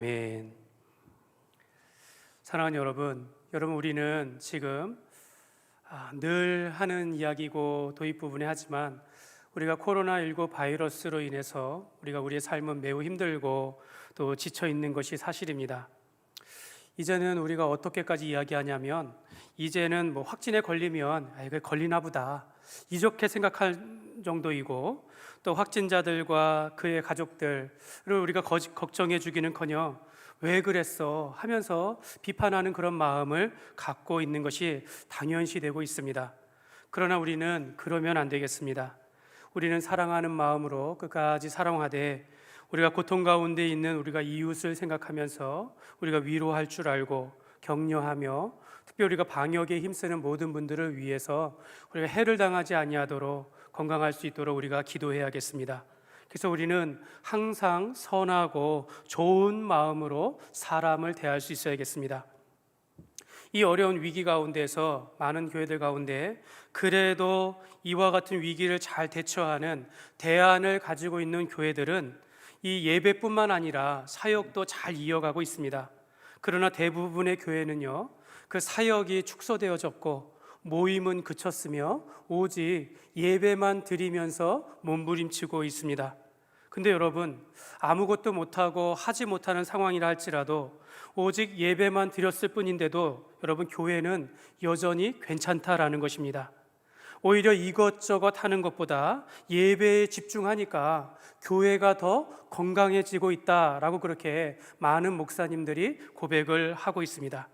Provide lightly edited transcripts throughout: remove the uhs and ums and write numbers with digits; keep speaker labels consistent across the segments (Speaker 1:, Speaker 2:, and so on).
Speaker 1: 아멘. 사랑하는 여러분, 우리는 지금 늘 하는 이야기고 도입 부분에 하지만 우리가 코로나19 바이러스로 인해서 우리의 삶은 매우 힘들고 또 지쳐 있는 것이 사실입니다. 이제는 우리가 어떻게까지 이야기하냐면 이제는 확진에 걸리면 이거 걸리나 보다 이렇게 생각할 정도이고, 또 확진자들과 그의 가족들을 우리가 걱정해 주기는커녕 왜 그랬어 하면서 비판하는 그런 마음을 갖고 있는 것이 당연시되고 있습니다. 그러나 우리는 그러면 안 되겠습니다. 우리는 사랑하는 마음으로 끝까지 사랑하되 우리가 고통 가운데 있는 우리가 이웃을 생각하면서 우리가 위로할 줄 알고 격려하며, 특별히 우리가 방역에 힘쓰는 모든 분들을 위해서 우리가 해를 당하지 아니하도록 건강할 수 있도록 우리가 기도해야겠습니다. 그래서 우리는 항상 선하고 좋은 마음으로 사람을 대할 수 있어야겠습니다. 이 어려운 위기 가운데서 많은 교회들 가운데 그래도 이와 같은 위기를 잘 대처하는 대안을 가지고 있는 교회들은 이 예배뿐만 아니라 사역도 잘 이어가고 있습니다. 그러나 대부분의 교회는요, 그 사역이 축소되어졌고 모임은 그쳤으며 오직 예배만 드리면서 몸부림치고 있습니다. 근데 여러분, 아무것도 못하고 하지 못하는 상황이라 할지라도 오직 예배만 드렸을 뿐인데도 여러분, 교회는 여전히 괜찮다라는 것입니다. 오히려 이것저것 하는 것보다 예배에 집중하니까 교회가 더 건강해지고 있다라고 그렇게 많은 목사님들이 고백을 하고 있습니다.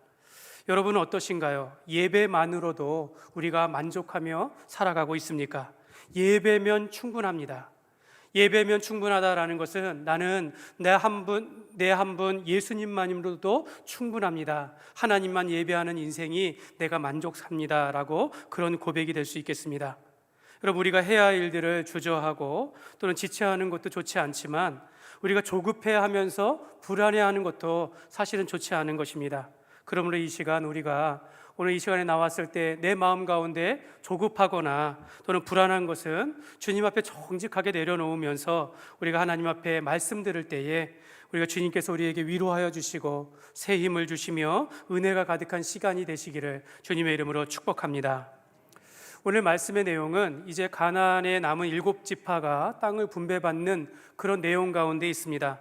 Speaker 1: 여러분은 어떠신가요? 예배만으로도 우리가 만족하며 살아가고 있습니까? 예배면 충분합니다. 예배면 충분하다라는 것은 나는 내 한 분 예수님만으로도 충분합니다. 하나님만 예배하는 인생이 내가 만족합니다라고 그런 고백이 될 수 있겠습니다. 여러분, 우리가 해야 할 일들을 주저하고 또는 지체하는 것도 좋지 않지만 우리가 조급해하면서 불안해하는 것도 사실은 좋지 않은 것입니다. 그러므로 이 시간 우리가 오늘 이 시간에 나왔을 때 내 마음 가운데 조급하거나 또는 불안한 것은 주님 앞에 정직하게 내려놓으면서 우리가 하나님 앞에 말씀 들을 때에 우리가 주님께서 우리에게 위로하여 주시고 새 힘을 주시며 은혜가 가득한 시간이 되시기를 주님의 이름으로 축복합니다. 오늘 말씀의 내용은 이제 가나안에 남은 7지파가 땅을 분배받는 그런 내용 가운데 있습니다.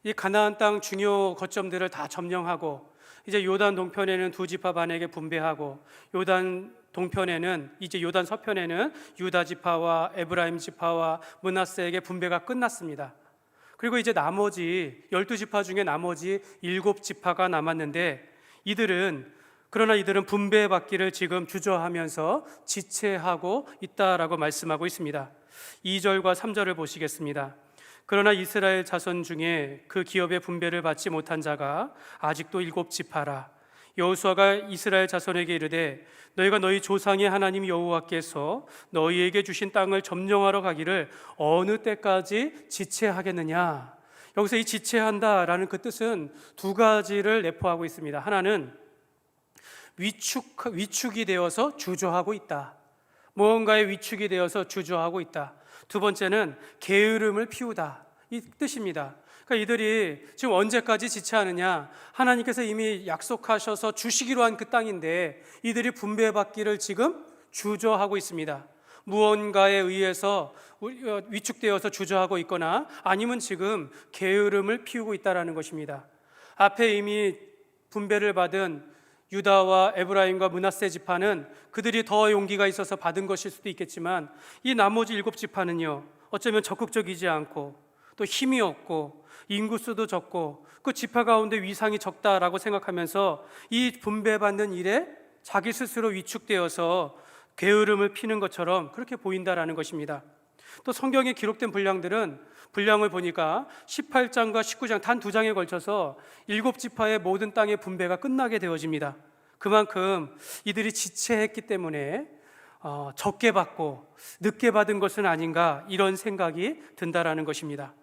Speaker 1: 이 가나안 땅 중요 거점들을 다 점령하고 이제 요단 동편에는 2지파 반에게 분배하고 요단 서편에는 유다 지파와 에브라임 지파와 므낫세에게 분배가 끝났습니다. 그리고 이제 나머지 12지파 중에 나머지 7지파가 남았는데 그러나 이들은 분배받기를 지금 주저하면서 지체하고 있다라고 말씀하고 있습니다. 2절과 3절을 보시겠습니다. 그러나 이스라엘 자손 중에 그 기업의 분배를 받지 못한 자가 아직도 7지파라. 여호수아가 이스라엘 자손에게 이르되 너희가 너희 조상의 하나님 여호와께서 너희에게 주신 땅을 점령하러 가기를 어느 때까지 지체하겠느냐. 여기서 이 지체한다라는 그 뜻은 두 가지를 내포하고 있습니다. 하나는 위축이 되어서 주저하고 있다. 무언가에 위축이 되어서 주저하고 있다. 두 번째는 게으름을 피우다, 이 뜻입니다. 그러니까 이들이 지금 언제까지 지체하느냐? 하나님께서 이미 약속하셔서 주시기로 한 그 땅인데 이들이 분배받기를 지금 주저하고 있습니다. 무언가에 의해서 위축되어서 주저하고 있거나 아니면 지금 게으름을 피우고 있다는 것입니다. 앞에 이미 분배를 받은 유다와 에브라임과 므낫세 지파는 그들이 더 용기가 있어서 받은 것일 수도 있겠지만 이 나머지 7지파는요, 어쩌면 적극적이지 않고 또 힘이 없고 인구수도 적고 그 지파 가운데 위상이 적다라고 생각하면서 이 분배받는 일에 자기 스스로 위축되어서 게으름을 피는 것처럼 그렇게 보인다라는 것입니다. 또 성경에 기록된 분량을 보니까 18장과 19장 단 2장에 걸쳐서 7지파의 모든 땅의 분배가 끝나게 되어집니다. 그만큼 이들이 지체했기 때문에 적게 받고 늦게 받은 것은 아닌가, 이런 생각이 든다라는 것입니다.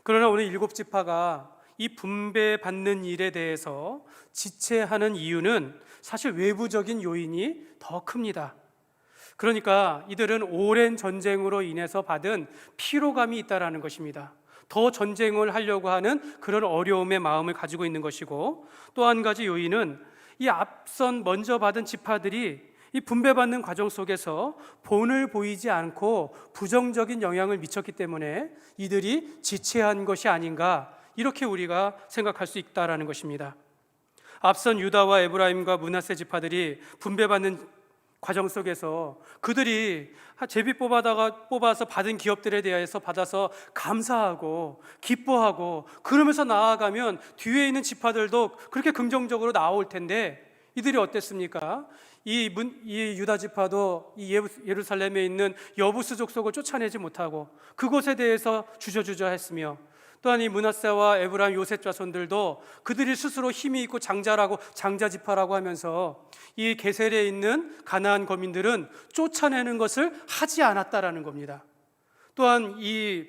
Speaker 1: 그러나 오늘 7지파가 이 분배받는 일에 대해서 지체하는 이유는 사실 외부적인 요인이 더 큽니다. 그러니까 이들은 오랜 전쟁으로 인해서 받은 피로감이 있다라는 것입니다. 더 전쟁을 하려고 하는 그런 어려움의 마음을 가지고 있는 것이고, 또 한 가지 요인은 이 앞선 먼저 받은 지파들이 이 분배받는 과정 속에서 본을 보이지 않고 부정적인 영향을 미쳤기 때문에 이들이 지체한 것이 아닌가, 이렇게 우리가 생각할 수 있다라는 것입니다. 앞선 유다와 에브라임과 므낫세 지파들이 분배받는 과정 속에서 그들이 제비 뽑아서 받은 기업들에 대해서 받아서 감사하고 기뻐하고 그러면서 나아가면 뒤에 있는 지파들도 그렇게 긍정적으로 나올 텐데, 이들이 어땠습니까? 이 유다 지파도 이 예루살렘에 있는 여부스 족속을 쫓아내지 못하고 그곳에 대해서 주저주저했으며, 또한 이 므낫세와 에브라임 요셉 자손들도 그들이 스스로 힘이 있고 장자라고 장자 지파라고 하면서 이 게셀에 있는 가나안 거민들은 쫓아내는 것을 하지 않았다라는 겁니다. 또한 이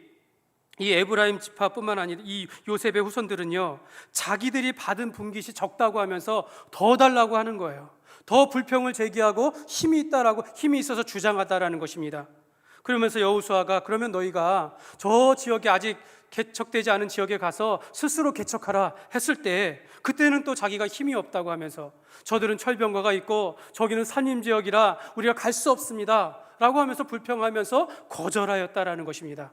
Speaker 1: 에브라임 지파뿐만 아니라 이 요셉의 후손들은요, 자기들이 받은 분깃이 적다고 하면서 더 달라고 하는 거예요. 더 불평을 제기하고 힘이 있어서 주장하다라는 것입니다. 그러면서 여호수아가 그러면 너희가 저 지역에 아직 개척되지 않은 지역에 가서 스스로 개척하라 했을 때, 그때는 또 자기가 힘이 없다고 하면서 저들은 철병거가 있고 저기는 산림 지역이라 우리가 갈 수 없습니다 라고 하면서 불평하면서 거절하였다라는 것입니다.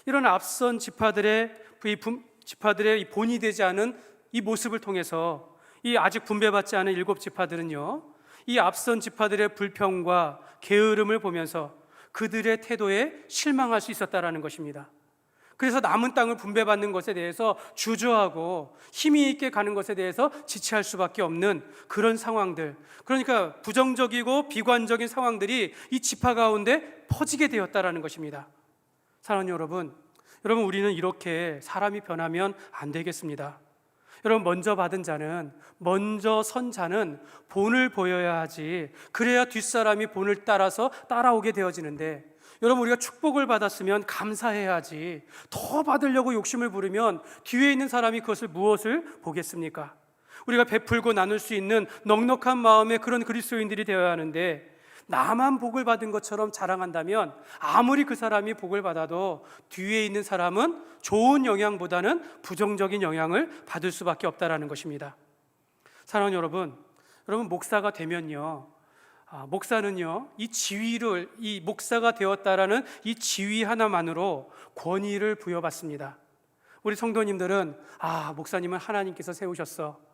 Speaker 1: 이런 앞선 지파들의 이 본이 되지 않은 이 모습을 통해서 이 아직 분배받지 않은 7 지파들은요, 이 앞선 지파들의 불평과 게으름을 보면서 그들의 태도에 실망할 수 있었다라는 것입니다. 그래서 남은 땅을 분배받는 것에 대해서 주저하고 힘이 있게 가는 것에 대해서 지체할 수밖에 없는 그런 상황들, 그러니까 부정적이고 비관적인 상황들이 이 지파 가운데 퍼지게 되었다라는 것입니다. 사랑하는 여러분, 우리는 이렇게 사람이 변하면 안 되겠습니다. 여러분, 먼저 선 자는 본을 보여야 하지, 그래야 뒷사람이 본을 따라서 따라오게 되어지는데, 여러분, 우리가 축복을 받았으면 감사해야지, 더 받으려고 욕심을 부리면 뒤에 있는 사람이 그것을 무엇을 보겠습니까? 우리가 베풀고 나눌 수 있는 넉넉한 마음의 그런 그리스도인들이 되어야 하는데, 나만 복을 받은 것처럼 자랑한다면 아무리 그 사람이 복을 받아도 뒤에 있는 사람은 좋은 영향보다는 부정적인 영향을 받을 수밖에 없다라는 것입니다. 사랑하는 여러분, 목사가 되면요, 목사는요, 이 목사가 되었다라는 이 지위 하나만으로 권위를 부여받습니다. 우리 성도님들은 목사님은 하나님께서 세우셨어,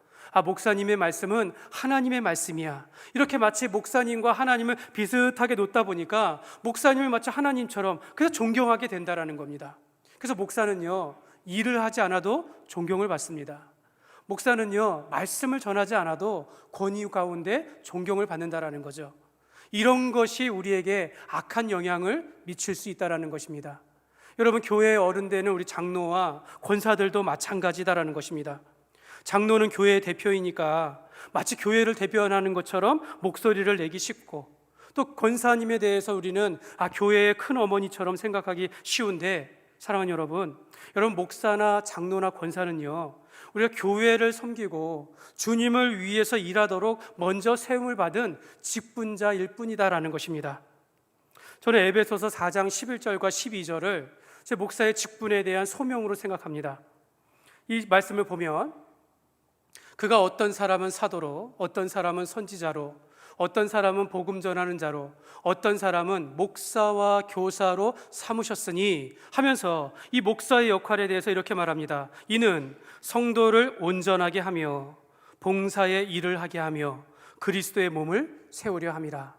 Speaker 1: 목사님의 말씀은 하나님의 말씀이야, 이렇게 마치 목사님과 하나님을 비슷하게 놓다 보니까 목사님을 마치 하나님처럼 그래서 존경하게 된다라는 겁니다. 그래서 목사는요, 일을 하지 않아도 존경을 받습니다. 목사는요, 말씀을 전하지 않아도 권위 가운데 존경을 받는다라는 거죠. 이런 것이 우리에게 악한 영향을 미칠 수 있다라는 것입니다. 여러분, 교회의 어른 되는 우리 장로와 권사들도 마찬가지다라는 것입니다. 장로는 교회의 대표이니까 마치 교회를 대변하는 것처럼 목소리를 내기 쉽고, 또 권사님에 대해서 우리는 교회의 큰 어머니처럼 생각하기 쉬운데, 사랑하는 여러분, 목사나 장로나 권사는요, 우리가 교회를 섬기고 주님을 위해서 일하도록 먼저 세움을 받은 직분자일 뿐이다라는 것입니다. 저는 에베소서 4장 11절과 12절을 제 목사의 직분에 대한 소명으로 생각합니다. 이 말씀을 보면, 그가 어떤 사람은 사도로, 어떤 사람은 선지자로, 어떤 사람은 복음 전하는 자로, 어떤 사람은 목사와 교사로 삼으셨으니 하면서 이 목사의 역할에 대해서 이렇게 말합니다. 이는 성도를 온전하게 하며 봉사의 일을 하게 하며 그리스도의 몸을 세우려 함이라.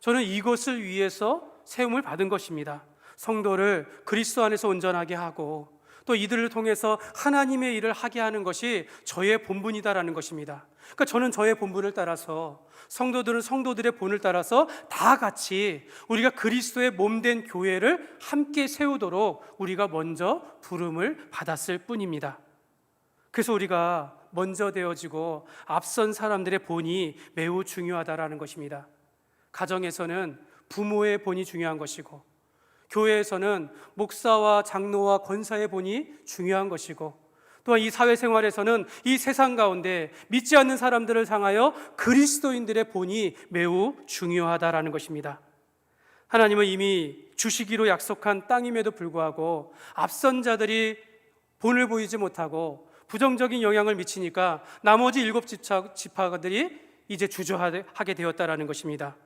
Speaker 1: 저는 이것을 위해서 세움을 받은 것입니다. 성도를 그리스도 안에서 온전하게 하고 또 이들을 통해서 하나님의 일을 하게 하는 것이 저의 본분이다라는 것입니다. 그러니까 저는 저의 본분을 따라서, 성도들은 성도들의 본을 따라서 다 같이 우리가 그리스도의 몸된 교회를 함께 세우도록 우리가 먼저 부름을 받았을 뿐입니다. 그래서 우리가 먼저 되어지고 앞선 사람들의 본이 매우 중요하다라는 것입니다. 가정에서는 부모의 본이 중요한 것이고, 교회에서는 목사와 장로와 권사의 본이 중요한 것이고, 또한 이 사회생활에서는 이 세상 가운데 믿지 않는 사람들을 향하여 그리스도인들의 본이 매우 중요하다라는 것입니다. 하나님은 이미 주시기로 약속한 땅임에도 불구하고 앞선 자들이 본을 보이지 못하고 부정적인 영향을 미치니까 나머지 7지파들이 이제 주저하게 되었다라는 것입니다.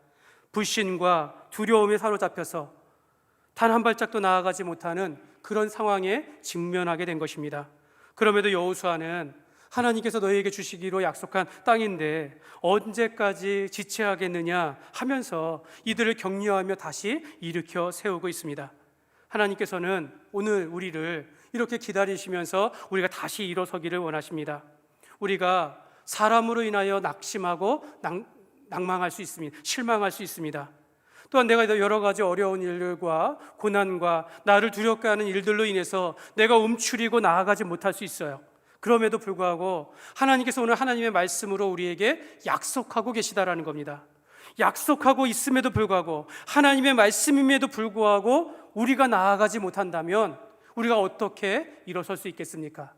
Speaker 1: 불신과 두려움에 사로잡혀서 단 한 발짝도 나아가지 못하는 그런 상황에 직면하게 된 것입니다. 그럼에도 여호수아는 하나님께서 너희에게 주시기로 약속한 땅인데 언제까지 지체하겠느냐 하면서 이들을 격려하며 다시 일으켜 세우고 있습니다. 하나님께서는 오늘 우리를 이렇게 기다리시면서 우리가 다시 일어서기를 원하십니다. 우리가 사람으로 인하여 낙심하고 낭망할 수 있습니다. 실망할 수 있습니다. 또한 내가 여러 가지 어려운 일들과 고난과 나를 두렵게 하는 일들로 인해서 내가 움츠리고 나아가지 못할 수 있어요. 그럼에도 불구하고 하나님께서 오늘 하나님의 말씀으로 우리에게 약속하고 계시다라는 겁니다. 약속하고 있음에도 불구하고 하나님의 말씀임에도 불구하고 우리가 나아가지 못한다면 우리가 어떻게 일어설 수 있겠습니까?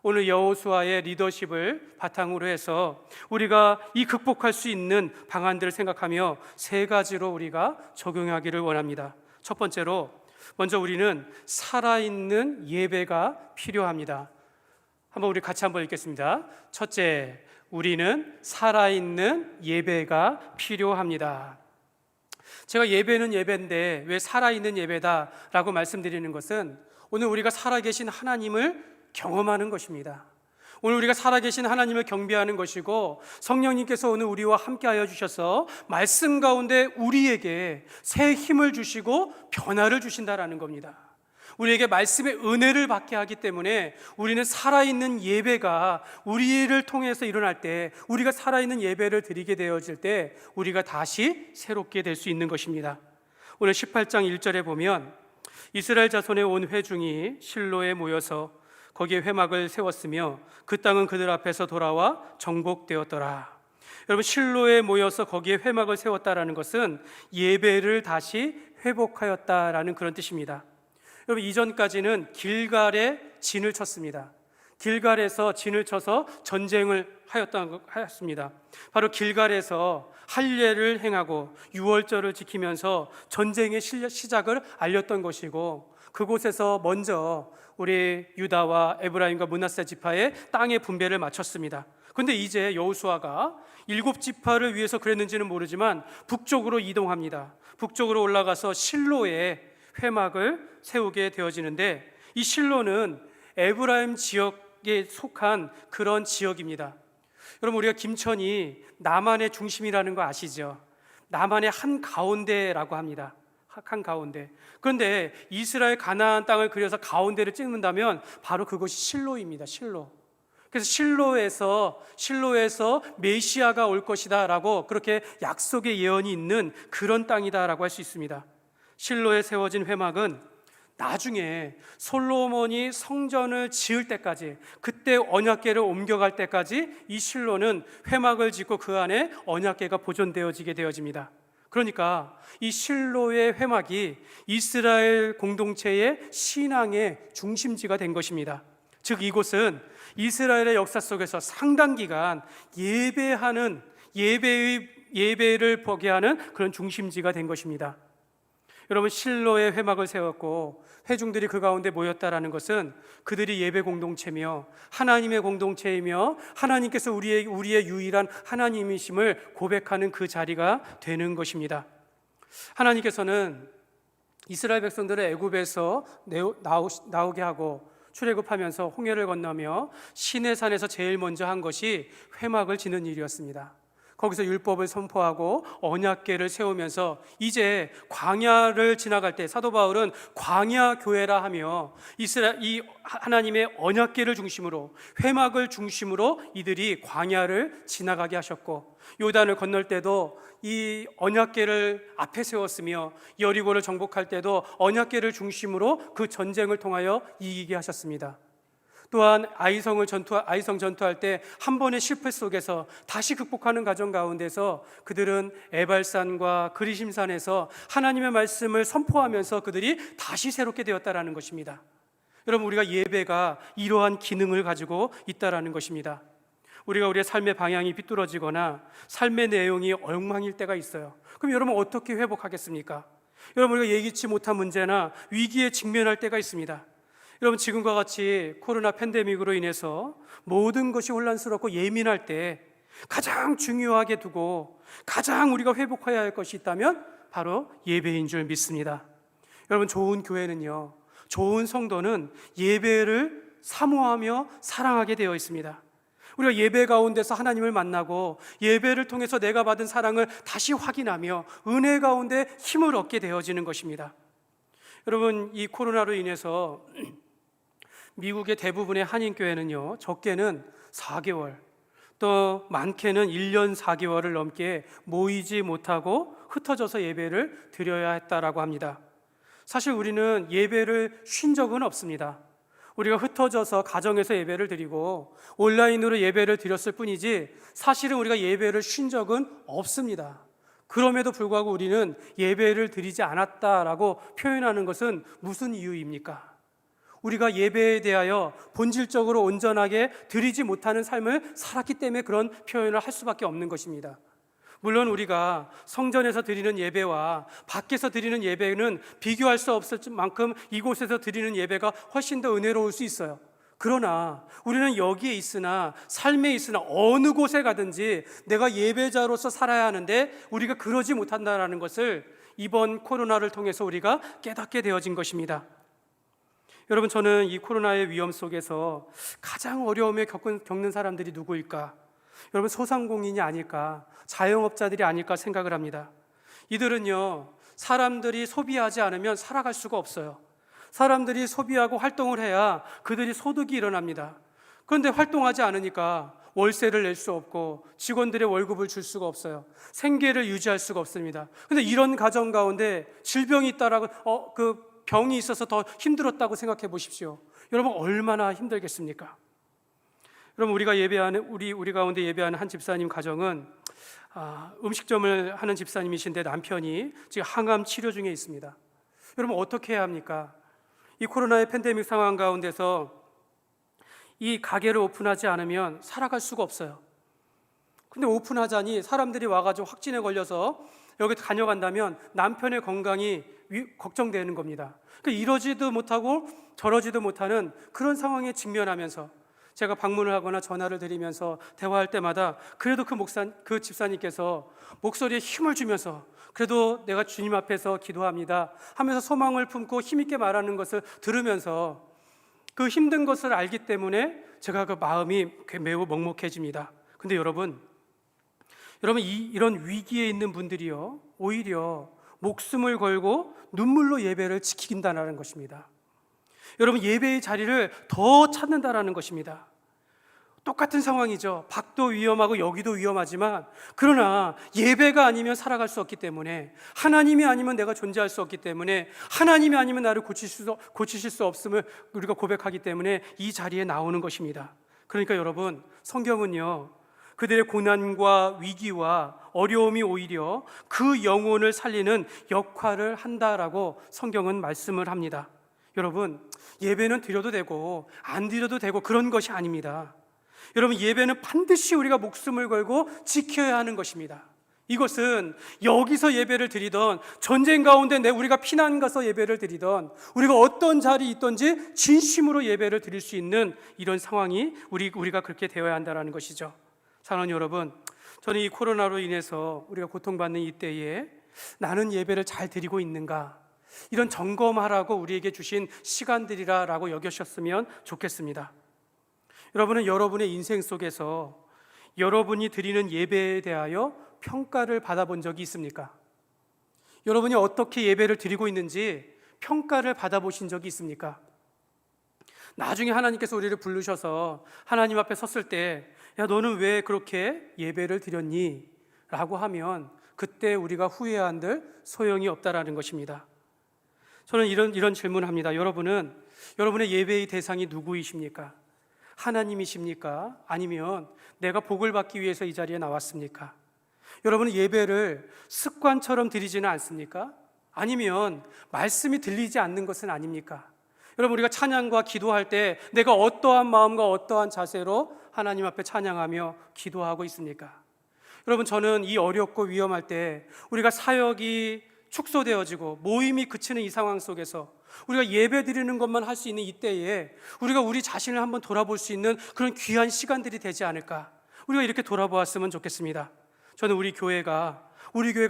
Speaker 1: 오늘 여호수아의 리더십을 바탕으로 해서 우리가 이 극복할 수 있는 방안들을 생각하며 3가지로 우리가 적용하기를 원합니다. 첫 번째로 먼저 우리는 살아있는 예배가 필요합니다. 한번 우리 같이 한번 읽겠습니다. 첫째, 우리는 살아있는 예배가 필요합니다. 제가 예배는 예배인데 왜 살아있는 예배다라고 말씀드리는 것은 오늘 우리가 살아계신 하나님을 경험하는 것입니다. 오늘 우리가 살아계신 하나님을 경배하는 것이고 성령님께서 오늘 우리와 함께하여 주셔서 말씀 가운데 우리에게 새 힘을 주시고 변화를 주신다라는 겁니다. 우리에게 말씀의 은혜를 받게 하기 때문에 우리는 살아있는 예배가 우리를 통해서 일어날 때, 우리가 살아있는 예배를 드리게 되어질 때 우리가 다시 새롭게 될 수 있는 것입니다. 오늘 18장 1절에 보면 이스라엘 자손의 온 회중이 실로에 모여서 거기에 회막을 세웠으며 그 땅은 그들 앞에서 돌아와 정복되었더라. 여러분, 실로에 모여서 거기에 회막을 세웠다라는 것은 예배를 다시 회복하였다라는 그런 뜻입니다. 여러분, 이전까지는 길갈에 진을 쳤습니다. 길갈에서 진을 쳐서 전쟁을 하였습니다. 바로 길갈에서 할례를 행하고 유월절을 지키면서 전쟁의 시작을 알렸던 것이고, 그곳에서 먼저 우리 유다와 에브라임과 므낫세 지파의 땅의 분배를 마쳤습니다. 그런데 이제 여호수아가 7지파를 위해서 그랬는지는 모르지만 북쪽으로 이동합니다. 북쪽으로 올라가서 실로에 회막을 세우게 되어지는데, 이 실로는 에브라임 지역에 속한 그런 지역입니다. 여러분, 우리가 김천이 남한의 중심이라는 거 아시죠? 남한의 한가운데라고 합니다. 한가운데. 그런데 이스라엘 가나안 땅을 그려서 가운데를 찍는다면 바로 그것이 실로입니다. 실로. 그래서 실로에서 메시아가 올 것이다 라고 그렇게 약속의 예언이 있는 그런 땅이다 라고 할 수 있습니다. 실로에 세워진 회막은 나중에 솔로몬이 성전을 지을 때까지, 그때 언약궤를 옮겨갈 때까지 이 실로는 회막을 짓고 그 안에 언약궤가 보존되어지게 되어집니다. 그러니까 이 실로의 회막이 이스라엘 공동체의 신앙의 중심지가 된 것입니다. 즉, 이곳은 이스라엘의 역사 속에서 상당 기간 예배를 보게 하는 그런 중심지가 된 것입니다. 여러분, 실로의 회막을 세웠고 회중들이 그 가운데 모였다라는 것은 그들이 예배 공동체며 하나님의 공동체이며 하나님께서 우리의 유일한 하나님이심을 고백하는 그 자리가 되는 것입니다. 하나님께서는 이스라엘 백성들을 애굽에서 나오게 하고 출애굽하면서 홍해를 건너며 시내산에서 제일 먼저 한 것이 회막을 짓는 일이었습니다. 거기서 율법을 선포하고 언약궤를 세우면서 이제 광야를 지나갈 때 사도 바울은 광야 교회라 하며 이 하나님의 언약궤를 중심으로, 회막을 중심으로 이들이 광야를 지나가게 하셨고, 요단을 건널 때도 이 언약궤를 앞에 세웠으며 여리고를 정복할 때도 언약궤를 중심으로 그 전쟁을 통하여 이기게 하셨습니다. 또한 아이성 전투할 때 한 번의 실패 속에서 다시 극복하는 과정 가운데서 그들은 에발산과 그리심산에서 하나님의 말씀을 선포하면서 그들이 다시 새롭게 되었다라는 것입니다. 여러분, 우리가 예배가 이러한 기능을 가지고 있다라는 것입니다. 우리가 우리의 삶의 방향이 삐뚤어지거나 삶의 내용이 엉망일 때가 있어요. 그럼 여러분, 어떻게 회복하겠습니까? 여러분, 우리가 예기치 못한 문제나 위기에 직면할 때가 있습니다. 여러분, 지금과 같이 코로나 팬데믹으로 인해서 모든 것이 혼란스럽고 예민할 때 가장 중요하게 두고 가장 우리가 회복해야 할 것이 있다면 바로 예배인 줄 믿습니다. 여러분, 좋은 교회는요, 좋은 성도는 예배를 사모하며 사랑하게 되어 있습니다. 우리가 예배 가운데서 하나님을 만나고 예배를 통해서 내가 받은 사랑을 다시 확인하며 은혜 가운데 힘을 얻게 되어지는 것입니다. 여러분, 이 코로나로 인해서 미국의 대부분의 한인교회는요, 적게는 4개월, 또 많게는 1년 4개월을 넘게 모이지 못하고 흩어져서 예배를 드려야 했다라고 합니다. 사실 우리는 예배를 쉰 적은 없습니다. 우리가 흩어져서 가정에서 예배를 드리고 온라인으로 예배를 드렸을 뿐이지 사실은 우리가 예배를 쉰 적은 없습니다. 그럼에도 불구하고 우리는 예배를 드리지 않았다라고 표현하는 것은 무슨 이유입니까? 우리가 예배에 대하여 본질적으로 온전하게 드리지 못하는 삶을 살았기 때문에 그런 표현을 할 수밖에 없는 것입니다. 물론 우리가 성전에서 드리는 예배와 밖에서 드리는 예배는 비교할 수 없을 만큼 이곳에서 드리는 예배가 훨씬 더 은혜로울 수 있어요. 그러나 우리는 여기에 있으나 삶에 있으나 어느 곳에 가든지 내가 예배자로서 살아야 하는데 우리가 그러지 못한다는 것을 이번 코로나를 통해서 우리가 깨닫게 되어진 것입니다. 여러분, 저는 이 코로나의 위험 속에서 가장 어려움에 겪는 사람들이 누구일까? 여러분, 소상공인이 아닐까, 자영업자들이 아닐까 생각을 합니다. 이들은요, 사람들이 소비하지 않으면 살아갈 수가 없어요. 사람들이 소비하고 활동을 해야 그들이 소득이 일어납니다. 그런데 활동하지 않으니까 월세를 낼 수 없고 직원들의 월급을 줄 수가 없어요. 생계를 유지할 수가 없습니다. 그런데 이런 가정 가운데 질병이 있다라고 그 병이 있어서 더 힘들었다고 생각해 보십시오. 여러분, 얼마나 힘들겠습니까? 여러분, 우리 가운데 예배하는 한 집사님 가정은 음식점을 하는 집사님이신데 남편이 지금 항암 치료 중에 있습니다. 여러분, 어떻게 해야 합니까? 이 코로나의 팬데믹 상황 가운데서 이 가게를 오픈하지 않으면 살아갈 수가 없어요. 근데 오픈하자니 사람들이 와가지고 확진에 걸려서 여기 다녀간다면 남편의 건강이 걱정되는 겁니다. 그러니까 이러지도 못하고 저러지도 못하는 그런 상황에 직면하면서 제가 방문을 하거나 전화를 드리면서 대화할 때마다 그래도 그 집사님께서 목소리에 힘을 주면서 그래도 내가 주님 앞에서 기도합니다 하면서 소망을 품고 힘있게 말하는 것을 들으면서 그 힘든 것을 알기 때문에 제가 그 마음이 매우 먹먹해집니다. 근데 여러분, 이런 위기에 있는 분들이요, 오히려 목숨을 걸고 눈물로 예배를 지킨다는 것입니다. 여러분, 예배의 자리를 더 찾는다라는 것입니다. 똑같은 상황이죠. 밖도 위험하고 여기도 위험하지만 그러나 예배가 아니면 살아갈 수 없기 때문에, 하나님이 아니면 내가 존재할 수 없기 때문에, 하나님이 아니면 나를 고치실 수 없음을 우리가 고백하기 때문에 이 자리에 나오는 것입니다. 그러니까 여러분, 성경은요, 그들의 고난과 위기와 어려움이 오히려 그 영혼을 살리는 역할을 한다라고 성경은 말씀을 합니다. 여러분, 예배는 드려도 되고 안 드려도 되고 그런 것이 아닙니다. 여러분, 예배는 반드시 우리가 목숨을 걸고 지켜야 하는 것입니다. 이것은 여기서 예배를 드리던, 전쟁 가운데 우리가 피난 가서 예배를 드리던, 우리가 어떤 자리에 있든지 진심으로 예배를 드릴 수 있는 이런 상황이 우리가 그렇게 되어야 한다는 것이죠. 사랑하는 여러분, 저는 이 코로나로 인해서 우리가 고통받는 이때에 나는 예배를 잘 드리고 있는가, 이런 점검하라고 우리에게 주신 시간들이라고 여겨주셨으면 좋겠습니다. 여러분은 여러분의 인생 속에서 여러분이 드리는 예배에 대하여 평가를 받아본 적이 있습니까? 여러분이 어떻게 예배를 드리고 있는지 평가를 받아보신 적이 있습니까? 나중에 하나님께서 우리를 부르셔서 하나님 앞에 섰을 때, 야, 너는 왜 그렇게 예배를 드렸니? 라고 하면 그때 우리가 후회한들 소용이 없다라는 것입니다. 저는 이런 질문을 합니다. 여러분의 예배의 대상이 누구이십니까? 하나님이십니까? 아니면 내가 복을 받기 위해서 이 자리에 나왔습니까? 여러분은 예배를 습관처럼 드리지는 않습니까? 아니면 말씀이 들리지 않는 것은 아닙니까? 여러분, 우리가 찬양과 기도할 때 내가 어떠한 마음과 어떠한 자세로 하나님 앞에 찬양하며 기도하고 있습니까? 여러분, 저는 이 어렵고 위험할 때 우리가 사역이 축소되어지고 모임이 그치는 이 상황 속에서 우리가 예배 드리는 것만 할 수 있는 이때에 우리가 우리 자신을 한번 돌아볼 수 있는 그런 귀한 시간들이 되지 않을까, 우리가 이렇게 돌아보았으면 좋겠습니다. 저는 우리 교회가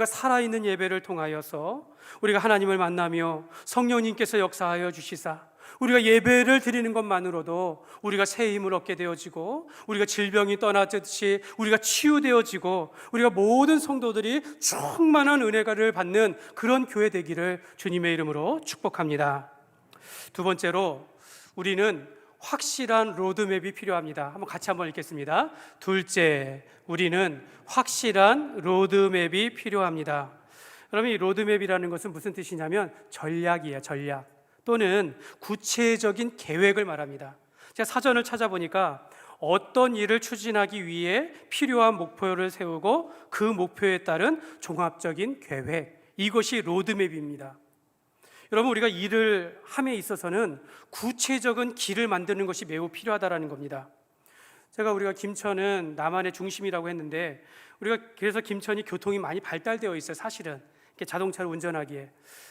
Speaker 1: 살아있는 예배를 통하여서 우리가 하나님을 만나며 성령님께서 역사하여 주시사 우리가 예배를 드리는 것만으로도 우리가 새 힘을 얻게 되어지고, 우리가 질병이 떠나듯이 우리가 치유되어지고, 우리가 모든 성도들이 충만한 은혜를 받는 그런 교회 되기를 주님의 이름으로 축복합니다. 두 번째로, 우리는 확실한 로드맵이 필요합니다. 같이 한번 읽겠습니다. 둘째, 우리는 확실한 로드맵이 필요합니다. 여러분, 이 로드맵이라는 것은 무슨 뜻이냐면 전략이에요. 전략 또는 구체적인 계획을 말합니다. 제가 사전을 찾아보니까 어떤 일을 추진하기 위해 필요한 목표를 세우고 그 목표에 따른 종합적인 계획, 이것이 로드맵입니다. 여러분, 우리가 일을 함에 있어서는 구체적인 길을 만드는 것이 매우 필요하다는 겁니다. 우리가 김천은 남한의 중심이라고 했는데, 우리가 그래서 김천이 교통이 많이 발달되어 있어요. 사실은 자동차를 운전하기에.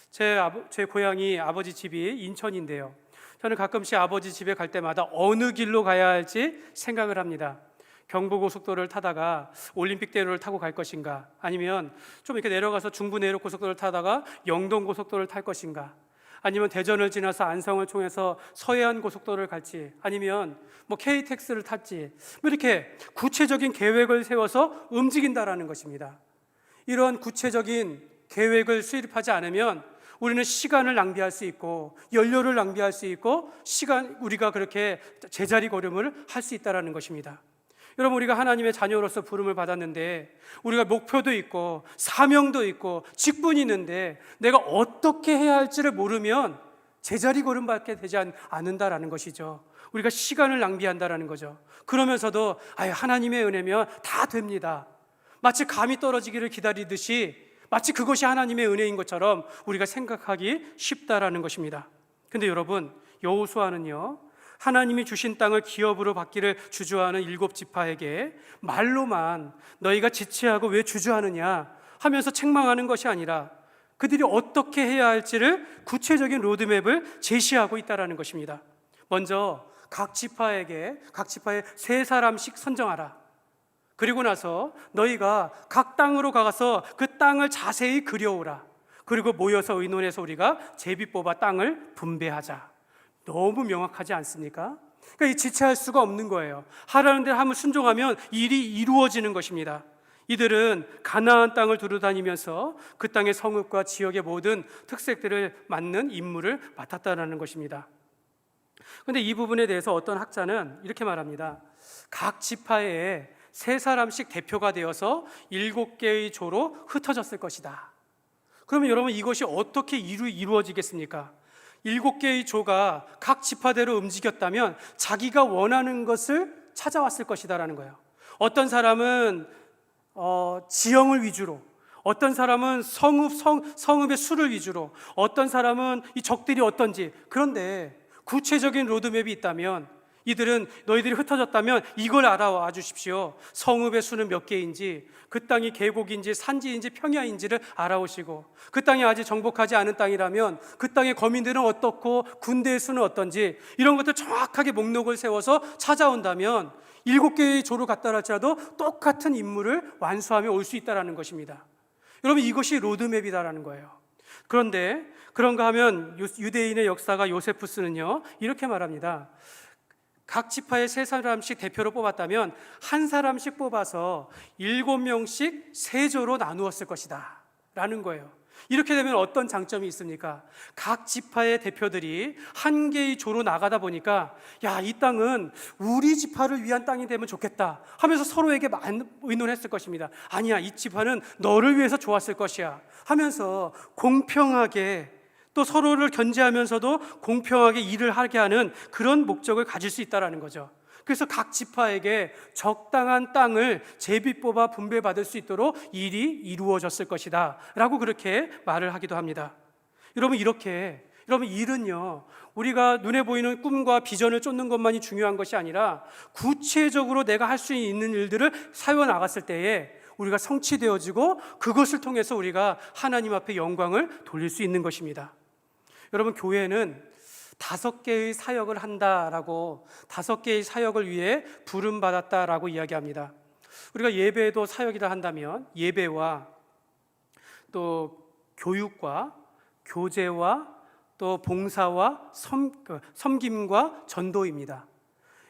Speaker 1: 제 고향이 아버지 집이 인천인데요, 저는 가끔씩 아버지 집에 갈 때마다 어느 길로 가야 할지 생각을 합니다. 경부고속도로를 타다가 올림픽대로를 타고 갈 것인가, 아니면 좀 이렇게 내려가서 중부내륙고속도로를 타다가 영동고속도로를 탈 것인가, 아니면 대전을 지나서 안성을 통해서 서해안고속도로를 갈지, 아니면 KTX를 탈지, 이렇게 구체적인 계획을 세워서 움직인다라는 것입니다. 이러한 구체적인 계획을 수립하지 않으면 우리는 시간을 낭비할 수 있고 연료를 낭비할 수 있고 우리가 그렇게 제자리 걸음을 할 수 있다는 것입니다. 여러분, 우리가 하나님의 자녀로서 부름을 받았는데 우리가 목표도 있고 사명도 있고 직분이 있는데 내가 어떻게 해야 할지를 모르면 제자리 걸음밖에 되지 않는다라는 것이죠. 우리가 시간을 낭비한다라는 거죠. 그러면서도 하나님의 은혜면 다 됩니다, 마치 감이 떨어지기를 기다리듯이, 마치 그것이 하나님의 은혜인 것처럼 우리가 생각하기 쉽다라는 것입니다. 근데 여러분, 여호수아는요, 하나님이 주신 땅을 기업으로 받기를 주저하는 7지파에게 말로만 너희가 지체하고 왜 주저하느냐 하면서 책망하는 것이 아니라 그들이 어떻게 해야 할지를 구체적인 로드맵을 제시하고 있다는 것입니다. 먼저 각 지파에 3사람씩 선정하라. 그리고 나서 너희가 각 땅으로 가서 그 땅을 자세히 그려오라. 그리고 모여서 의논해서 우리가 제비 뽑아 땅을 분배하자. 너무 명확하지 않습니까? 그러니까 이 지체할 수가 없는 거예요. 하라는 대로 하면 순종하면 일이 이루어지는 것입니다. 이들은 가나안 땅을 두루다니면서 그 땅의 성읍과 지역의 모든 특색들을 맡는 임무를 맡았다는 것입니다. 그런데 이 부분에 대해서 어떤 학자는 이렇게 말합니다. 각 지파에 3사람씩 대표가 되어서 7개의 조로 흩어졌을 것이다. 그러면 여러분, 이것이 어떻게 이루어지겠습니까? 7개의 조가 각 지파대로 움직였다면 자기가 원하는 것을 찾아왔을 것이다라는 거예요. 어떤 사람은 지형을 위주로, 어떤 사람은 성읍의 수를 위주로, 어떤 사람은 이 적들이 어떤지. 그런데 구체적인 로드맵이 있다면 이들은 너희들이 흩어졌다면 이걸 알아와 주십시오. 성읍의 수는 몇 개인지, 그 땅이 계곡인지 산지인지 평야인지를 알아오시고, 그 땅이 아직 정복하지 않은 땅이라면 그 땅의 거민들은 어떻고 군대의 수는 어떤지, 이런 것들 정확하게 목록을 세워서 찾아온다면 7개의 조로 갔다 할지라도 똑같은 임무를 완수하며 올 수 있다는 것입니다. 여러분, 이것이 로드맵이다라는 거예요. 그런데 그런가 하면 유대인의 역사가 요세푸스는요, 이렇게 말합니다. 각 지파에 3사람씩 대표로 뽑았다면 한 사람씩 뽑아서 7명씩 3조로 나누었을 것이다 라는 거예요. 이렇게 되면 어떤 장점이 있습니까? 각 지파의 대표들이 한 개의 조로 나가다 보니까 이 땅은 우리 지파를 위한 땅이 되면 좋겠다 하면서 서로에게 의논했을 것입니다. 아니야, 이 지파는 너를 위해서 좋았을 것이야 하면서 공평하게, 또 서로를 견제하면서도 공평하게 일을 하게 하는 그런 목적을 가질 수 있다는 거죠. 그래서 각 지파에게 적당한 땅을 제비 뽑아 분배받을 수 있도록 일이 이루어졌을 것이다 라고 그렇게 말을 하기도 합니다. 여러분, 일은요, 우리가 눈에 보이는 꿈과 비전을 쫓는 것만이 중요한 것이 아니라 구체적으로 내가 할 수 있는 일들을 사용해 나갔을 때에 우리가 성취되어지고 그것을 통해서 우리가 하나님 앞에 영광을 돌릴 수 있는 것입니다. 여러분, 교회는 5개의 사역을 한다라고, 5개의 사역을 위해 부름받았다라고 이야기합니다. 우리가 예배도 사역이라 한다면 예배와 또 교육과 교제와 또 봉사와 섬김과 전도입니다.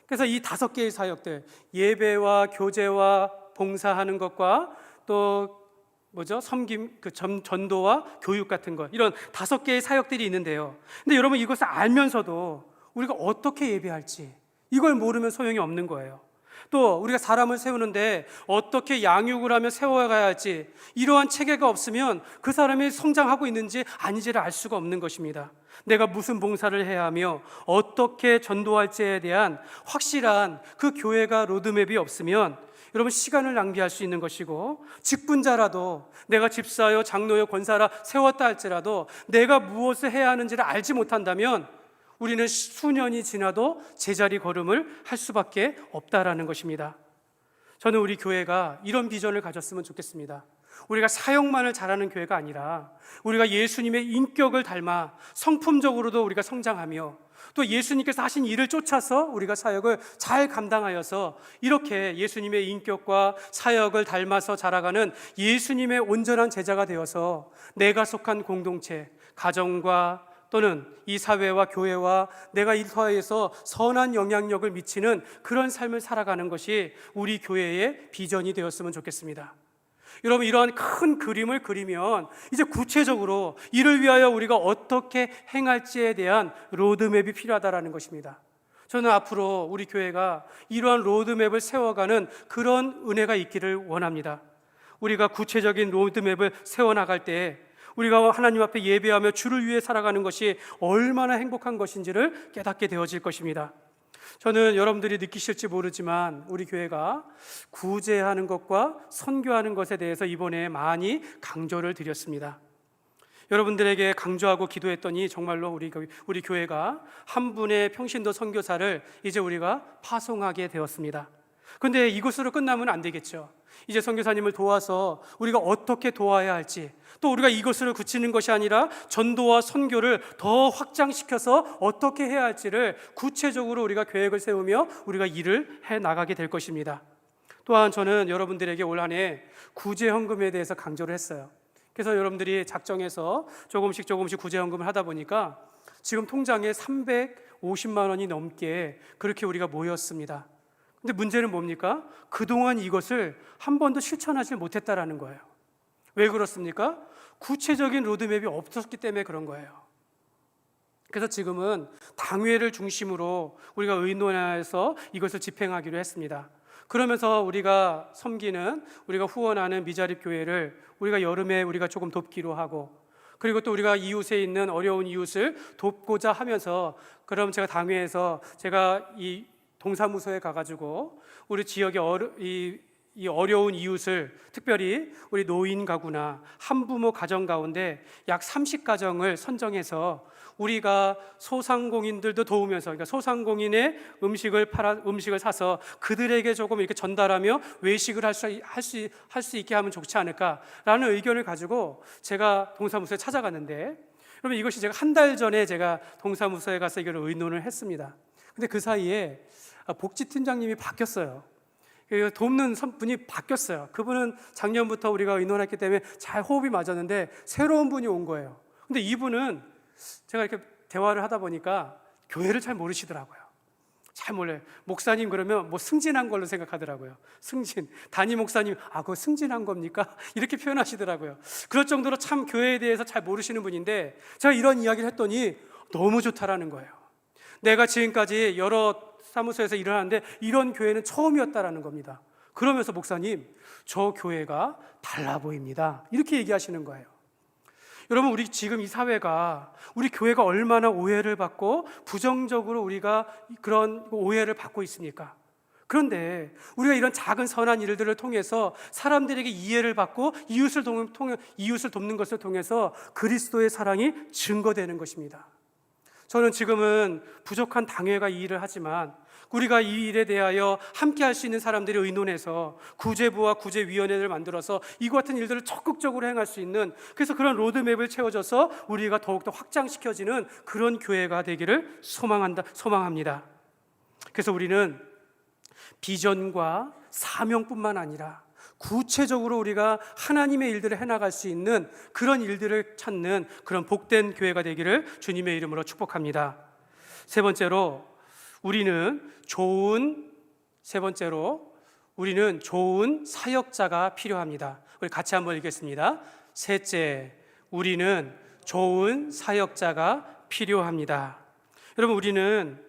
Speaker 1: 그래서 이 5개의 사역들, 예배와 교제와 봉사하는 것과 또 섬김, 전도와 교육 같은 것, 이런 5개의 사역들이 있는데요. 근데 여러분, 이것을 알면서도 우리가 어떻게 예배할지 이걸 모르면 소용이 없는 거예요. 또 우리가 사람을 세우는데 어떻게 양육을 하며 세워가야 할지, 이러한 체계가 없으면 그 사람이 성장하고 있는지 아닌지를 알 수가 없는 것입니다. 내가 무슨 봉사를 해야 하며 어떻게 전도할지에 대한 확실한 그 교회가 로드맵이 없으면 여러분, 시간을 낭비할 수 있는 것이고, 직분자라도 내가 집사요 장로요 권사라 세웠다 할지라도 내가 무엇을 해야 하는지를 알지 못한다면 우리는 수년이 지나도 제자리 걸음을 할 수밖에 없다라는 것입니다. 저는 우리 교회가 이런 비전을 가졌으면 좋겠습니다. 우리가 사역만을 잘하는 교회가 아니라 우리가 예수님의 인격을 닮아 성품적으로도 우리가 성장하며 또 예수님께서 하신 일을 쫓아서 우리가 사역을 잘 감당하여서 이렇게 예수님의 인격과 사역을 닮아서 자라가는 예수님의 온전한 제자가 되어서 내가 속한 공동체, 가정과 또는 이 사회와 교회와 내가 이 사회에서 선한 영향력을 미치는 그런 삶을 살아가는 것이 우리 교회의 비전이 되었으면 좋겠습니다. 여러분, 이러한 큰 그림을 그리면 이제 구체적으로 이를 위하여 우리가 어떻게 행할지에 대한 로드맵이 필요하다는 것입니다. 저는 앞으로 우리 교회가 이러한 로드맵을 세워가는 그런 은혜가 있기를 원합니다. 우리가 구체적인 로드맵을 세워나갈 때 우리가 하나님 앞에 예배하며 주를 위해 살아가는 것이 얼마나 행복한 것인지를 깨닫게 되어질 것입니다. 저는 여러분들이 느끼실지 모르지만 우리 교회가 구제하는 것과 선교하는 것에 대해서 이번에 많이 강조를 드렸습니다. 여러분들에게 강조하고 기도했더니 정말로 우리 교회가 한 분의 평신도 선교사를 이제 우리가 파송하게 되었습니다. 그런데 이것으로 끝나면 안 되겠죠. 이제 선교사님을 도와서 우리가 어떻게 도와야 할지, 또 우리가 이것을 그치는 것이 아니라 전도와 선교를 더 확장시켜서 어떻게 해야 할지를 구체적으로 우리가 계획을 세우며 우리가 일을 해 나가게 될 것입니다. 또한 저는 여러분들에게 올 한 해 구제헌금에 대해서 강조를 했어요. 그래서 여러분들이 작정해서 조금씩 구제헌금을 하다 보니까 지금 통장에 350만 원이 넘게 그렇게 우리가 모였습니다. 근데 문제는 뭡니까? 그동안 이것을 한 번도 실천하지 못했다라는 거예요. 왜 그렇습니까? 구체적인 로드맵이 없었기 때문에 그런 거예요. 그래서 지금은 당회를 중심으로 우리가 의논해서 이것을 집행하기로 했습니다. 그러면서 우리가 섬기는, 우리가 후원하는 미자립 교회를 우리가 여름에 우리가 조금 돕기로 하고, 그리고 또 우리가 이웃에 있는 어려운 이웃을 돕고자 하면서, 그럼 제가 당회에서 제가 이 동사무소에 가가지고 우리 지역의 이 어려운 이웃을, 특별히 우리 노인 가구나 한부모 가정 가운데 약 30가정을 선정해서 우리가 소상공인들도 도우면서, 그러니까 소상공인의 음식을 사서 그들에게 조금 이렇게 전달하며 외식을 할 수 있게 하면 좋지 않을까라는 의견을 가지고 제가 동사무소에 찾아갔는데, 그러면 이것이 제가 한 달 전에 제가 동사무소에 가서 이걸 의논을 했습니다. 근데 그 사이에 복지팀장님이 바뀌었어요. 돕는 분이 바뀌었어요. 그분은 작년부터 우리가 의논했기 때문에 잘 호흡이 맞았는데 새로운 분이 온 거예요. 근데 이분은 제가 이렇게 대화를 하다 보니까 교회를 잘 모르시더라고요. 잘 몰라요. 목사님 그러면 뭐 승진한 걸로 생각하더라고요. 승진. 담임 목사님, 그거 승진한 겁니까? 이렇게 표현하시더라고요. 그럴 정도로 참 교회에 대해서 잘 모르시는 분인데 제가 이런 이야기를 했더니 너무 좋다라는 거예요. 내가 지금까지 여러 사무소에서 일을 하는데 이런 교회는 처음이었다라는 겁니다. 그러면서 목사님, 저 교회가 달라 보입니다. 이렇게 얘기하시는 거예요. 여러분, 우리 지금 이 사회가, 우리 교회가 얼마나 오해를 받고 부정적으로 우리가 그런 오해를 받고 있습니까? 그런데 우리가 이런 작은 선한 일들을 통해서 사람들에게 이해를 받고 이웃을 돕는 것을 통해서 그리스도의 사랑이 증거되는 것입니다. 저는 지금은 부족한 당회가 이 일을 하지만 우리가 이 일에 대하여 함께 할 수 있는 사람들이 의논해서 구제부와 구제위원회를 만들어서 이와 같은 일들을 적극적으로 행할 수 있는, 그래서 그런 로드맵을 채워줘서 우리가 더욱더 확장시켜지는 그런 교회가 되기를 소망합니다. 그래서 우리는 비전과 사명뿐만 아니라 구체적으로 우리가 하나님의 일들을 해나갈 수 있는 그런 일들을 찾는 그런 복된 교회가 되기를 주님의 이름으로 축복합니다. 세 번째로 우리는 좋은 사역자가 필요합니다. 우리 같이 한번 읽겠습니다. 셋째, 우리는 좋은 사역자가 필요합니다. 여러분, 우리는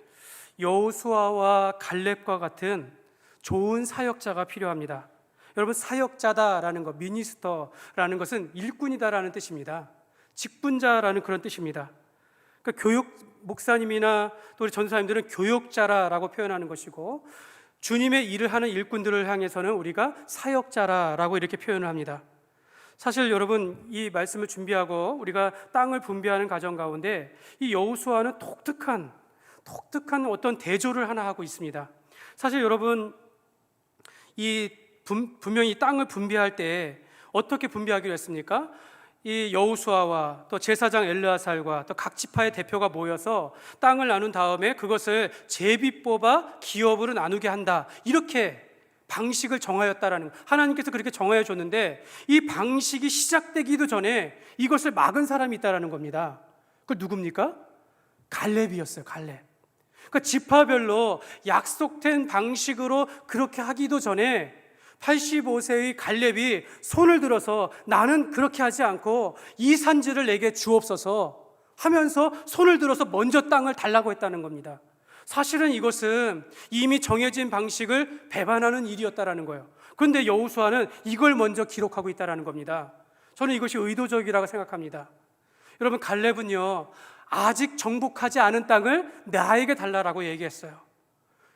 Speaker 1: 여호수아와 갈렙과 같은 좋은 사역자가 필요합니다. 여러분, 사역자다라는 것, 미니스터라는 것은 일꾼이다라는 뜻입니다. 직분자라는 그런 뜻입니다. 그러니까 목사님이나 또 우리 전사님들은 교역자라고 표현하는 것이고, 주님의 일을 하는 일꾼들을 향해서는 우리가 사역자라고 이렇게 표현을 합니다. 사실 여러분, 이 말씀을 준비하고 우리가 땅을 분배하는 과정 가운데 이 여호수아는 독특한 어떤 대조를 하나 하고 있습니다. 사실 여러분, 분명히 땅을 분배할 때 어떻게 분배하기로 했습니까? 이 여호수아와 또 제사장 엘르아살과 또 각 지파의 대표가 모여서 땅을 나눈 다음에 그것을 제비 뽑아 기업으로 나누게 한다, 이렇게 방식을 정하였다라는 것. 하나님께서 그렇게 정하여 줬는데 이 방식이 시작되기도 전에 이것을 막은 사람이 있다라는 겁니다. 그 누굽니까? 갈렙이었어요. 갈렙. 그러니까 지파별로 약속된 방식으로 그렇게 하기도 전에 85세의 갈렙이 손을 들어서 나는 그렇게 하지 않고 이 산지를 내게 주옵소서 하면서 손을 들어서 먼저 땅을 달라고 했다는 겁니다. 사실은 이것은 이미 정해진 방식을 배반하는 일이었다라는 거예요. 그런데 여호수아는 이걸 먼저 기록하고 있다라는 겁니다. 저는 이것이 의도적이라고 생각합니다. 여러분, 갈렙은요, 아직 정복하지 않은 땅을 나에게 달라라고 얘기했어요.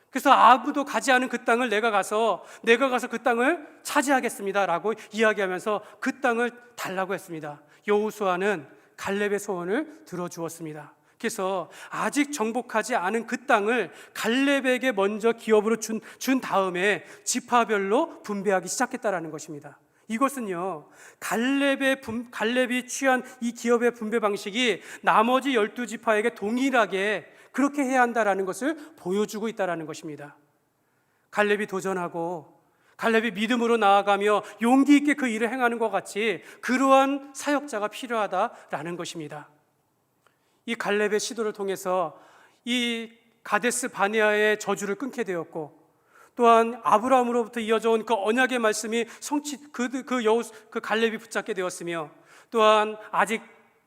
Speaker 1: 그래서 아무도 가지 않은 그 땅을 내가 가서 그 땅을 차지하겠습니다라고 이야기하면서 그 땅을 달라고 했습니다. 여호수아는 갈렙의 소원을 들어주었습니다. 그래서 아직 정복하지 않은 그 땅을 갈렙에게 먼저 기업으로 준 다음에 지파별로 분배하기 시작했다라는 것입니다. 이것은요, 갈렙이 취한 이 기업의 분배 방식이 나머지 12지파에게 동일하게 그렇게 해야 한다라는 것을 보여주고 있다라는 것입니다. 갈렙이 도전하고 갈렙이 믿음으로 나아가며 용기 있게 그 일을 행하는 것 같이 그러한 사역자가 필요하다라는 것입니다. 이 갈렙의 시도를 통해서 이 가데스 바네아의 저주를 끊게 되었고, 또한 아브라함으로부터 이어져 온 그 언약의 말씀이 그 갈렙이 붙잡게 되었으며, 또한 아직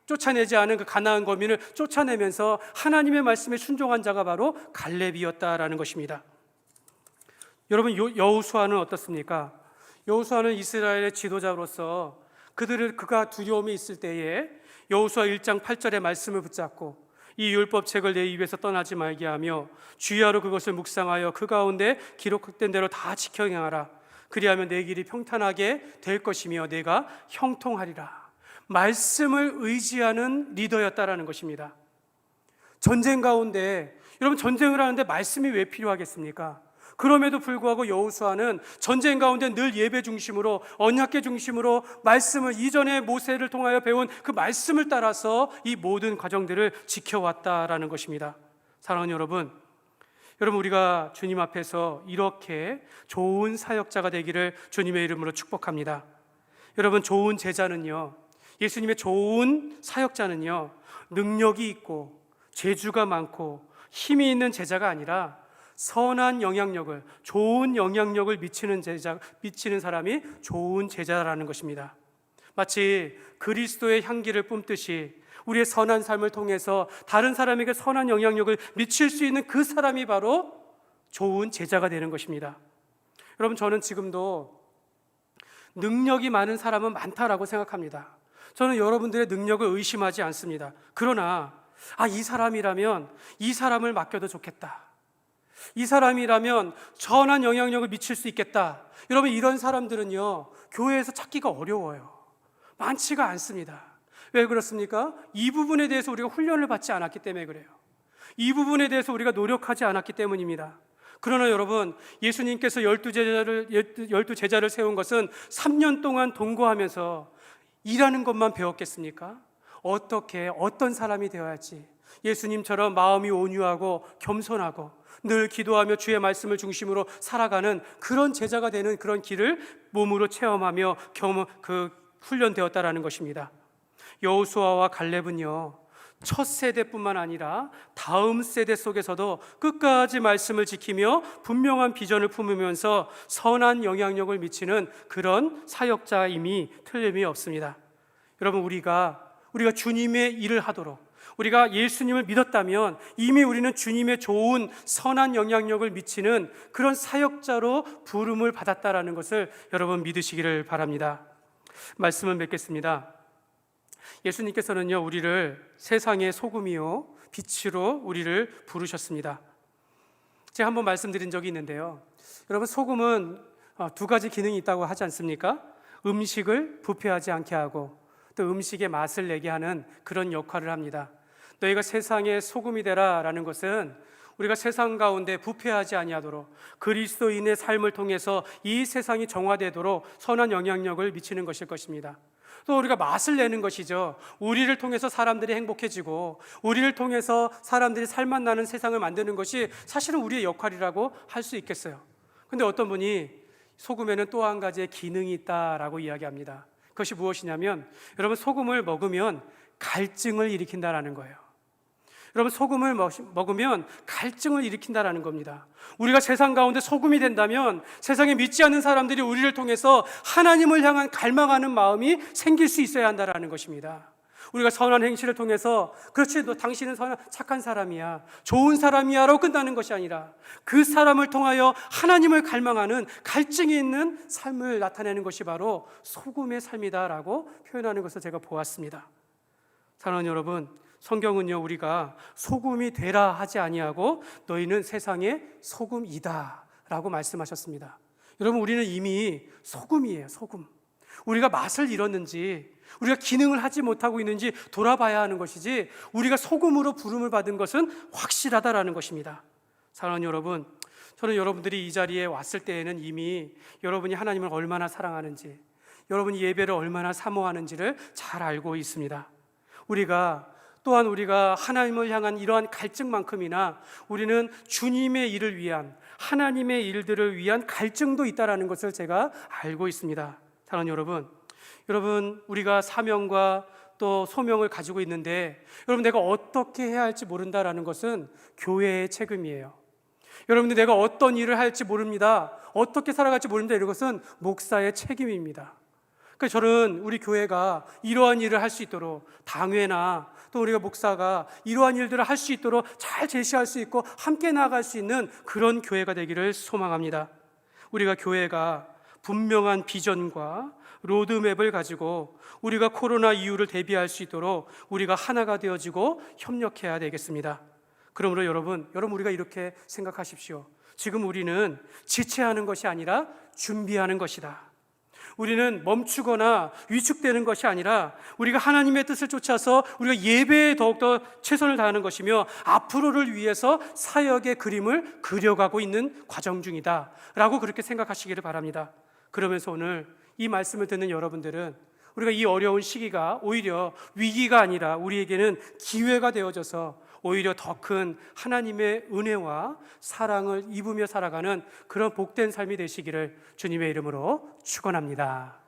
Speaker 1: 쫓아내지 않은 그 가나안 거민을 쫓아내면서 하나님의 말씀에 순종한 자가 바로 갈렙이었다라는 것입니다. 여러분, 여호수아는 어떻습니까? 여호수아는 이스라엘의 지도자로서 그가 두려움이 있을 때에 여호수아 1장 8절의 말씀을 붙잡고 이 율법책을 내 입에서 떠나지 말게 하며 주야로 그것을 묵상하여 그 가운데 기록된 대로 다 지켜 행하라. 그리하면 내 길이 평탄하게 될 것이며 내가 형통하리라. 말씀을 의지하는 리더였다라는 것입니다. 전쟁 가운데, 여러분, 전쟁을 하는데 말씀이 왜 필요하겠습니까? 그럼에도 불구하고 여호수아는 전쟁 가운데 늘 예배 중심으로, 언약궤 중심으로 말씀을, 이전에 모세를 통하여 배운 그 말씀을 따라서 이 모든 과정들을 지켜왔다라는 것입니다. 사랑하는 여러분, 우리가 주님 앞에서 이렇게 좋은 사역자가 되기를 주님의 이름으로 축복합니다. 여러분, 좋은 제자는요, 예수님의 좋은 사역자는요, 능력이 있고 재주가 많고 힘이 있는 제자가 아니라 선한 영향력을, 좋은 영향력을 미치는 사람이 좋은 제자라는 것입니다. 마치 그리스도의 향기를 뿜듯이 우리의 선한 삶을 통해서 다른 사람에게 선한 영향력을 미칠 수 있는 그 사람이 바로 좋은 제자가 되는 것입니다. 여러분, 저는 지금도 능력이 많은 사람은 많다라고 생각합니다. 저는 여러분들의 능력을 의심하지 않습니다. 그러나 이 사람이라면 이 사람을 맡겨도 좋겠다, 이 사람이라면 선한 영향력을 미칠 수 있겠다. 여러분, 이런 사람들은요, 교회에서 찾기가 어려워요. 많지가 않습니다. 왜 그렇습니까? 이 부분에 대해서 우리가 훈련을 받지 않았기 때문에 그래요. 이 부분에 대해서 우리가 노력하지 않았기 때문입니다. 그러나 여러분, 예수님께서 열두 제자를 세운 것은 3년 동안 동거하면서 일하는 것만 배웠겠습니까? 어떤 사람이 되어야 할지, 예수님처럼 마음이 온유하고 겸손하고 늘 기도하며 주의 말씀을 중심으로 살아가는 그런 제자가 되는 그런 길을 몸으로 체험하며 훈련되었다라는 것입니다. 여호수아와 갈렙은요, 첫 세대뿐만 아니라 다음 세대 속에서도 끝까지 말씀을 지키며 분명한 비전을 품으면서 선한 영향력을 미치는 그런 사역자임이 틀림이 없습니다. 여러분, 우리가 주님의 일을 하도록, 우리가 예수님을 믿었다면 이미 우리는 주님의 좋은 선한 영향력을 미치는 그런 사역자로 부름을 받았다라는 것을 여러분 믿으시기를 바랍니다. 말씀을 맺겠습니다. 예수님께서는요, 우리를 세상의 소금이요 빛으로 우리를 부르셨습니다. 제가 한번 말씀드린 적이 있는데요, 여러분, 소금은 두 가지 기능이 있다고 하지 않습니까? 음식을 부패하지 않게 하고 또 음식의 맛을 내게 하는 그런 역할을 합니다. 너희가 세상의 소금이 되라 라는 것은 우리가 세상 가운데 부패하지 아니하도록 그리스도인의 삶을 통해서 이 세상이 정화되도록 선한 영향력을 미치는 것일 것입니다. 또 우리가 맛을 내는 것이죠. 우리를 통해서 사람들이 행복해지고 우리를 통해서 사람들이 살맛 나는 세상을 만드는 것이 사실은 우리의 역할이라고 할 수 있겠어요. 그런데 어떤 분이 소금에는 또 한 가지의 기능이 있다라고 이야기합니다. 그것이 무엇이냐면, 여러분, 소금을 먹으면 갈증을 일으킨다라는 거예요. 여러분, 소금을 먹으면 갈증을 일으킨다라는 겁니다. 우리가 세상 가운데 소금이 된다면 세상에 믿지 않는 사람들이 우리를 통해서 하나님을 향한 갈망하는 마음이 생길 수 있어야 한다라는 것입니다. 우리가 선한 행실을 통해서, 그렇지, 너 당신은 착한 사람이야, 좋은 사람이야 라고 끝나는 것이 아니라 그 사람을 통하여 하나님을 갈망하는 갈증이 있는 삶을 나타내는 것이 바로 소금의 삶이다라고 표현하는 것을 제가 보았습니다. 사랑하는 여러분, 성경은요, 우리가 소금이 되라 하지 아니하고 너희는 세상의 소금이다 라고 말씀하셨습니다. 여러분, 우리는 이미 소금이에요. 소금. 우리가 맛을 잃었는지, 우리가 기능을 하지 못하고 있는지 돌아봐야 하는 것이지, 우리가 소금으로 부름을 받은 것은 확실하다라는 것입니다. 사랑하는 여러분, 저는 여러분들이 이 자리에 왔을 때에는 이미 여러분이 하나님을 얼마나 사랑하는지, 여러분이 예배를 얼마나 사모하는지를 잘 알고 있습니다. 또한 우리가 하나님을 향한 이러한 갈증만큼이나 우리는 주님의 일을 위한, 하나님의 일들을 위한 갈증도 있다는 것을 제가 알고 있습니다. 사랑하는 여러분, 우리가 사명과 또 소명을 가지고 있는데, 여러분, 내가 어떻게 해야 할지 모른다라는 것은 교회의 책임이에요. 여러분들, 내가 어떤 일을 할지 모릅니다, 어떻게 살아갈지 모릅니다, 이런 것은 목사의 책임입니다. 그래서 저는 우리 교회가 이러한 일을 할 수 있도록, 당회나 또 우리가 목사가 이러한 일들을 할 수 있도록 잘 제시할 수 있고 함께 나아갈 수 있는 그런 교회가 되기를 소망합니다. 우리가 교회가 분명한 비전과 로드맵을 가지고 우리가 코로나 이후를 대비할 수 있도록 우리가 하나가 되어지고 협력해야 되겠습니다. 그러므로 여러분, 우리가 이렇게 생각하십시오. 지금 우리는 지체하는 것이 아니라 준비하는 것이다. 우리는 멈추거나 위축되는 것이 아니라 우리가 하나님의 뜻을 쫓아서 우리가 예배에 더욱더 최선을 다하는 것이며 앞으로를 위해서 사역의 그림을 그려가고 있는 과정 중이다 라고 그렇게 생각하시기를 바랍니다. 그러면서 오늘 이 말씀을 듣는 여러분들은 우리가 이 어려운 시기가 오히려 위기가 아니라 우리에게는 기회가 되어져서 오히려 더 큰 하나님의 은혜와 사랑을 입으며 살아가는 그런 복된 삶이 되시기를 주님의 이름으로 축원합니다.